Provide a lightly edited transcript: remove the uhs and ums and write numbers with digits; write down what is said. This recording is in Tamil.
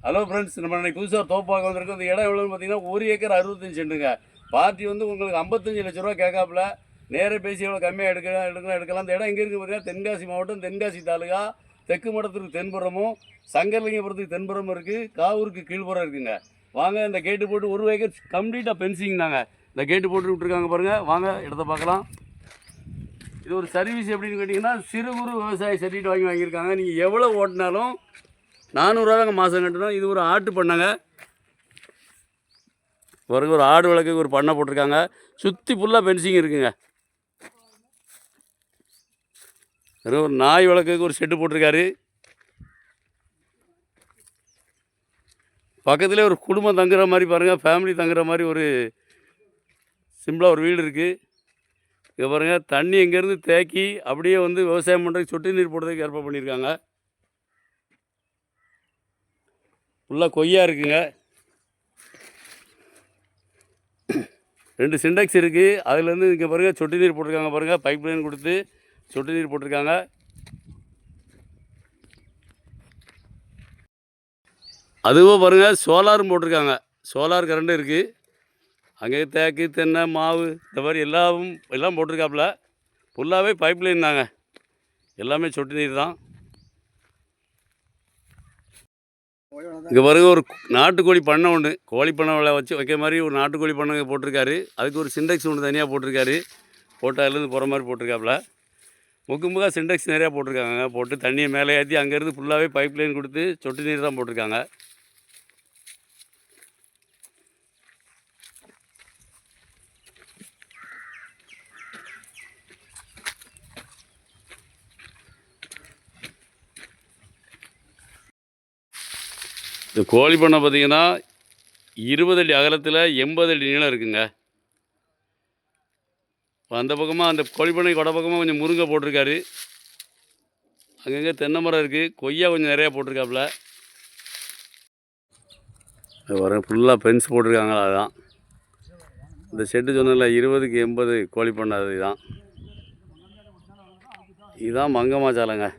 ஹலோ ஃப்ரெண்ட்ஸ், நம்ம இன்னைக்கு புதுசாக தோப்பாக வந்திருக்கோம். இந்த இடம் எவ்வளோன்னு பார்த்தீங்கன்னா 1 ஏக்கர் 65 சென்ட்டுங்க. பார்ட்டி வந்து உங்களுக்கு 55 லட்ச ரூபா கேட்காப்புல. நேராக பேசி எவ்வளோ கம்மியாக எடுக்கலாம். இந்த இடம் எங்கே இருக்குது பார்த்தீங்கன்னா தென்காசி மாவட்டம், தென்காசி தாலுகா, தெற்கு மடத்துக்கு தென்புறமும், சங்கரலிங்கபுரத்துக்கு தென்புறமும் இருக்குது, காவூருக்கு கீழ்புறம் இருக்குங்க. வாங்க, இந்த கேட்டு போட்டு 1 ஏக்கர் கம்ப்ளீட்டாக பென்சிங் தாங்க. இந்த கேட்டு போட்டு விட்டுருக்காங்க பாருங்கள். வாங்க இடத்த பார்க்கலாம். இது ஒரு சர்வீஸ் எப்படின்னு கேட்டிங்கன்னா, சிறு குறு விவசாய சர்டிஃபிகேட் வாங்கியிருக்காங்க. நீங்கள் எவ்வளோ ஓட்டினாலும் 400 தாங்க மாதம் கட்டணும். இது ஒரு ஆட்டு பண்ணைங்க. பாருங்க, ஒரு ஆடு வளர்க்க ஒரு பண்ணை போட்டிருக்காங்க. சுற்றி ஃபுல்லாக பென்சிங் இருக்குங்க. ஒரு நாய் வளர்க்க ஒரு ஷெட்டு போட்டிருக்காரு. பக்கத்துலேயே ஒரு குடும்பம் தங்குற மாதிரி பாருங்கள், ஃபேமிலி தங்குற மாதிரி ஒரு சிம்பிளாக ஒரு வீடு இருக்குது. இங்கே பாருங்கள், தண்ணி எங்கேருந்து தேக்கி அப்படியே வந்து விவசாயம் பண்ணுறதுக்கு சொட்டு நீர் போடுறதுக்கு ஏற்பாடு பண்ணியிருக்காங்க. ஃபுல்லாக கொய்யா இருக்குங்க. 2 சிண்டெக்ஸ் இருக்குது. அதுலேருந்து இங்கே பாருங்கள் சொட்டு நீர் போட்டிருக்காங்க. பாருங்கள், பைப் லைன் கொடுத்து சொட்டு நீர் போட்டிருக்காங்க. அதுவும் பாருங்கள் சோலாரும் போட்டிருக்காங்க. சோலார் கரண்ட்டு இருக்குது. அங்கே தேக்கு, தென்னை, மாவு இந்த மாதிரி எல்லாம் போட்டிருக்காப்புல. ஃபுல்லாகவே பைப் லைன் தாங்க. எல்லாமே சொட்டு நீர் தான். இங்கே பாருங்க, ஒரு நாட்டுக்கோழி பண்ணை ஒன்று, கோழி பண்ணை வச்சு வைக்கிற மாதிரி ஒரு நாட்டுக்கோழி பண்ணை போட்டிருக்காரு. அதுக்கு ஒரு சிண்டெக்ஸ் ஒன்று தனியாக போட்டிருக்காரு. போட்டாலேருந்து போகிற மாதிரி போட்டிருக்காப்புல. முக்கா சிண்டெக்ஸ் நிறையா போட்டிருக்காங்க. போட்டு தண்ணியை மேலே ஏற்றி அங்கேருந்து ஃபுல்லாகவே பைப் லைன் கொடுத்து சொட்டு நீர் தான் போட்டிருக்காங்க. இந்த கோழி பண்ணை பார்த்திங்கன்னா 20 அடி அகலத்தில் 80 அடி நீளம் இருக்குங்க. அந்த பக்கமாக அந்த கோழி பண்ணை கொடை பக்கமாக கொஞ்சம் முருங்கை போட்டிருக்காரு. அங்கங்கே தென்னை மரம் இருக்குது. கொய்யா கொஞ்சம் நிறையா போட்டிருக்காப்புல. வர ஃபுல்லாக ஃபென்ஸ் போட்டிருக்காங்க. அதுதான் இந்த ஷெட்டு சொன்னதில்ல, 20க்கு 80 கோழி பண்ணை. அதுதான் இதுதான் மங்கம்மா சாலைங்க.